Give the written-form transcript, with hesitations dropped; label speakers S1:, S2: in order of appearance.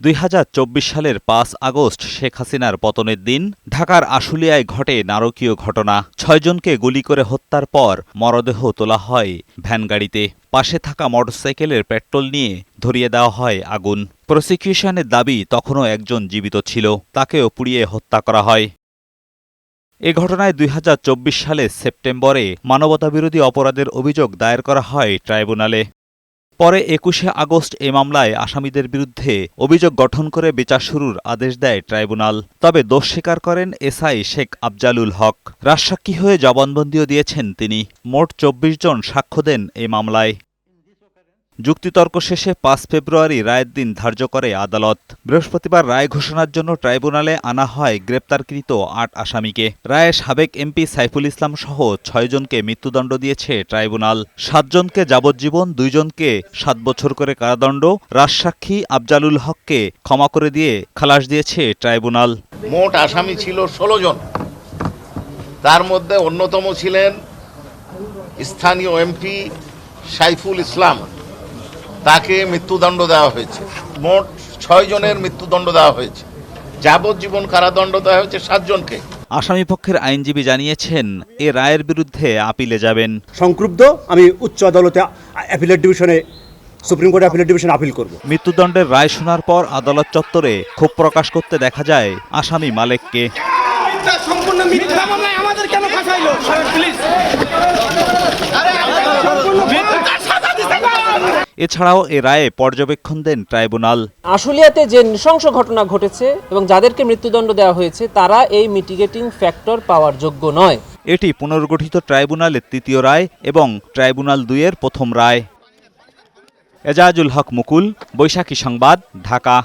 S1: 2024 সালের 5 আগস্ট শেখ হাসিনার পতনের দিন ঢাকার আশুলিয়ায় ঘটে নারকীয় ঘটনা। 6 জনকে গুলি করে হত্যার পর মরদেহ তোলা হয় ভ্যানগাড়িতে। পাশে থাকা মোটরসাইকেলের পেট্রোল নিয়ে ধরিয়ে দেওয়া হয় আগুন। প্রসিকিউশনের দাবি তখনও একজন জীবিত ছিল, তাকেও পুড়িয়ে হত্যা করা হয়। এ ঘটনায় 2024 সালের সেপ্টেম্বরে মানবতাবিরোধী অপরাধের অভিযোগ দায়ের করা হয় ট্রাইব্যুনালে। পরে 21শে আগস্ট এ মামলায় আসামিদের বিরুদ্ধে অভিযোগ গঠন করে বিচার শুরুর আদেশ দেয় ট্রাইব্যুনাল। তবে দোষ স্বীকার করেন এসআই শেখ আফজালুল হক। রাজসাক্ষী হয়ে জবানবন্দিও দিয়েছেন তিনি। মোট 24 জন সাক্ষ্য দেন এই মামলায়। যুক্তিতর্ক শেষে 5 ফেব্রুয়ারি রায়ের দিন ধার্য করে আদালত। বৃহস্পতিবার রায় ঘোষণার জন্য ট্রাইব্যুনালে আনা হয় গ্রেপ্তারকৃত 8 আসামিকে। রায়ে সাবেক এমপি সাইফুল ইসলাম সহ 6 জনকে মৃত্যুদণ্ড দিয়েছে ট্রাইব্যুনাল। 7 জনকে যাবজ্জীবন, 2 জনকে 7 বছর করে কারাদণ্ড, রাজসাক্ষী আফজালুল হককে ক্ষমা করে দিয়ে খালাস দিয়েছে ট্রাইব্যুনাল।
S2: মোট আসামি ছিল 16 জন। তার মধ্যে অন্যতম ছিলেন স্থানীয় এমপি সাইফুল ইসলাম, তাকে মৃত্যুদণ্ড দেওয়া হয়েছে। মোট 6 জনের মৃত্যুদণ্ড দেওয়া হয়েছে। যাবজ্জীবন কারাদণ্ড দেওয়া হয়েছে 7 জনকে।
S1: আসামিপক্ষের আইনজীবী জানিয়েছেন, এ রায়ের বিরুদ্ধে আপিলে যাবেন।
S3: সংক্ষুব্ধ আমি উচ্চ আদালতে অ্যাপিলেট ডিভিশনে, সুপ্রিম কোর্ট অ্যাপিলেট ডিভিশনে আপিল করব।
S1: মৃত্যুদণ্ডের রায় শোনার পর আদালত চত্বরে ক্ষোভ প্রকাশ করতে দেখা যায় আসামি মালেককে। এছাড়াও এ রায়ে পর্যবেক্ষণ দেন ট্রাইব্যুনাল।
S4: আশুলিয়াতে যে নৃশংস ঘটনা ঘটেছে এবং যাদেরকে মৃত্যুদণ্ড দেওয়া হয়েছে তারা এই মিটিগেটিং ফ্যাক্টর পাওয়ার যোগ্য নয়।
S1: এটি পুনর্গঠিত ট্রাইব্যুনালের 3য় রায় এবং ট্রাইব্যুনাল 2-এর প্রথম রায়। এজাজুল হক মুকুল, বৈশাখী সংবাদ, ঢাকা।